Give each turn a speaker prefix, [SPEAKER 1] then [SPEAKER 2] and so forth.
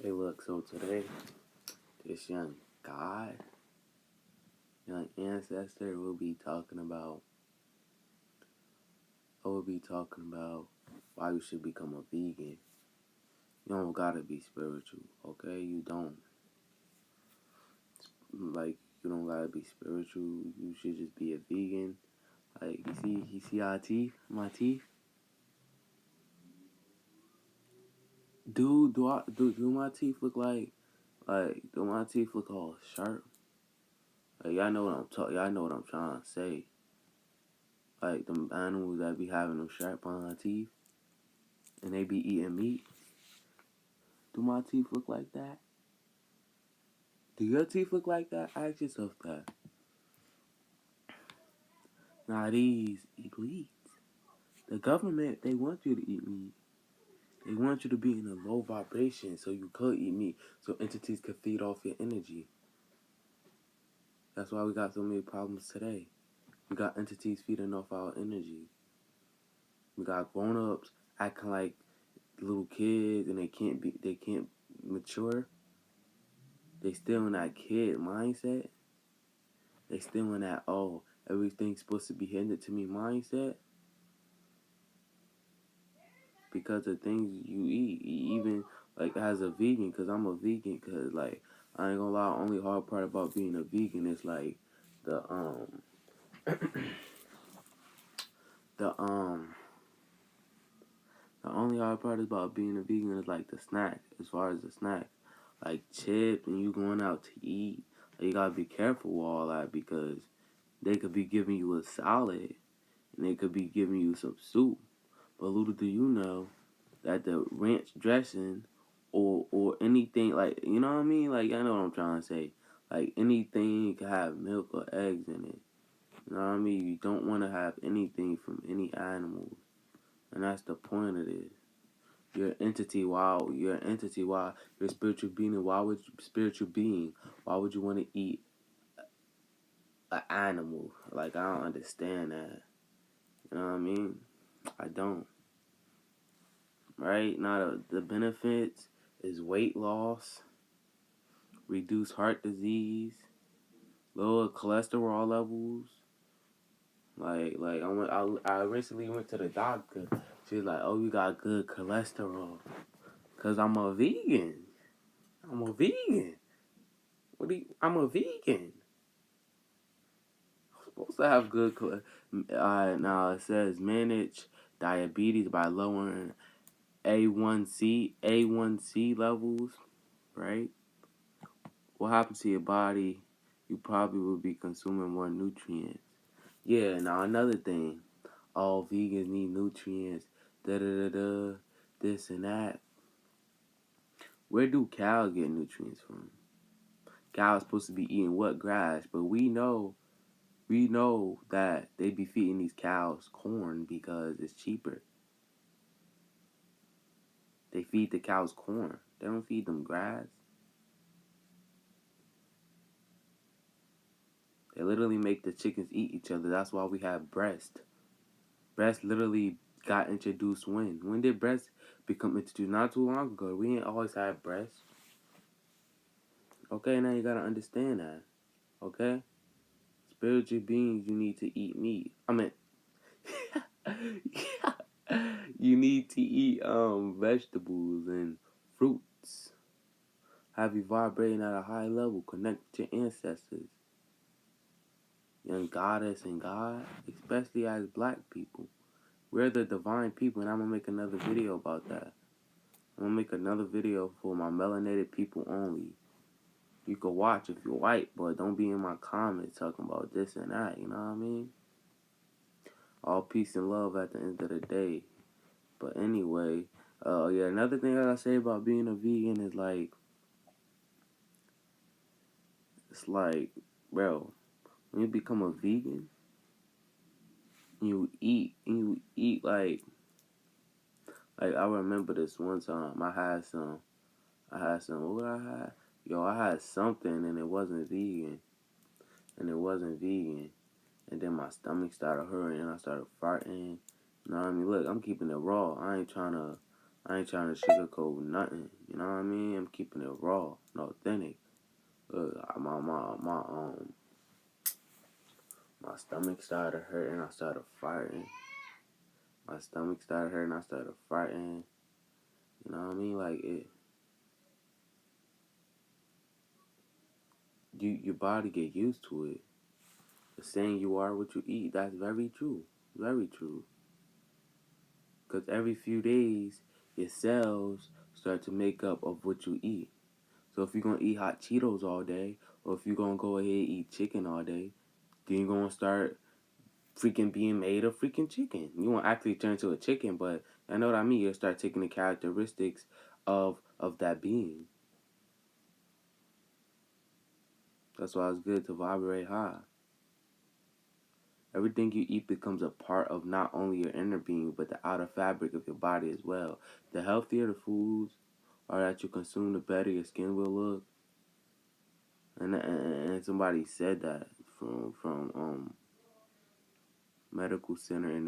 [SPEAKER 1] Hey, look, so today, this young ancestor, will be talking about why you should become a vegan. You don't gotta be spiritual, okay? You don't. You don't gotta be spiritual. You should just be a vegan. Like, you see our teeth? My teeth? Do my teeth look do my teeth look all sharp? Like, y'all know what I'm trying to say. Like, them animals that be having them sharp on their teeth and they be eating meat. Do my teeth look like that? Do your teeth look like that? Ask yourself that. Now these elites, the government, they want you to eat meat. They want you to be in a low vibration so you could eat meat, so entities could feed off your energy. That's why we got so many problems today. We got entities feeding off our energy. We got grown-ups acting like little kids and they can't mature. They still in that kid mindset. They still in that, oh, everything's supposed to be handed to me mindset. Because of things you eat, even like as a vegan, because I'm a vegan, because like I ain't gonna lie, only hard part about being a vegan is like the the the only hard part about being a vegan is like the snack. As far as the snack, like chips and you going out to eat, like, you gotta be careful with all that because they could be giving you a salad and they could be giving you some soup, but little do you know that the ranch dressing or anything, like, you know what I mean? Like, I know what I'm trying to say. Like, anything can have milk or eggs in it. You know what I mean? You don't want to have anything from any animals. And that's the point of this. You're an entity. Wow, you're an entity. Why you're a spiritual being? Why would you want to eat an animal? Like, I don't understand that. You know what I mean? I don't. Right now, the benefits is weight loss, reduce heart disease, lower cholesterol levels. I recently went to the doctor. She's like, "Oh, you got good cholesterol, cause I'm a vegan. I'm a vegan. I'm a vegan. I'm supposed to have good cholesterol." Now it says manage diabetes by lowering A1C levels. Right. What happens to your body? You probably will be consuming more nutrients. Yeah, now another thing. All vegans need nutrients. Da da da da. This and that. Where do cows get nutrients from? Cows supposed to be eating what grass, but we know that they be feeding these cows corn because it's cheaper. They feed the cows corn. They don't feed them grass. They literally make the chickens eat each other. That's why we have breast. Breast literally got introduced when? When did breast become introduced? Not too long ago. We ain't always had breast. Okay, now you gotta understand that. Okay? Spiritual beings, you need to eat meat. I mean, you need to eat vegetables and fruits. Have you vibrating at a high level. Connect with your ancestors. Young goddess and God, especially as black people. We're the divine people, and I'm gonna make another video about that. I'm gonna make another video for my melanated people only. You can watch if you're white, but don't be in my comments talking about this and that, you know what I mean? All peace and love at the end of the day. But anyway, yeah, another thing I gotta say about being a vegan is like, it's like, bro, when you become a vegan, you eat like I remember this one time I had some, what I had? Yo, I had something and it wasn't vegan. And then my stomach started hurting and I started farting. You know what I mean? Look, I'm keeping it raw. I ain't trying to sugarcoat nothing. You know what I mean? I'm keeping it raw and authentic. My stomach started hurting. I started farting. My stomach started hurting. I started farting. You know what I mean? Like it, your body get used to it. The saying "you are what you eat." That's very true. Very true. Because every few days, your cells start to make up of what you eat. So if you're gonna eat hot Cheetos all day, or if you're gonna go ahead and eat chicken all day, then you're gonna start freaking being made of freaking chicken. You won't actually turn to a chicken, but I know what I mean. You'll start taking the characteristics of that being. That's why it's good to vibrate high. Everything you eat becomes a part of not only your inner being, but the outer fabric of your body as well. The healthier the foods are that you consume, the better your skin will look. And somebody said that from medical center in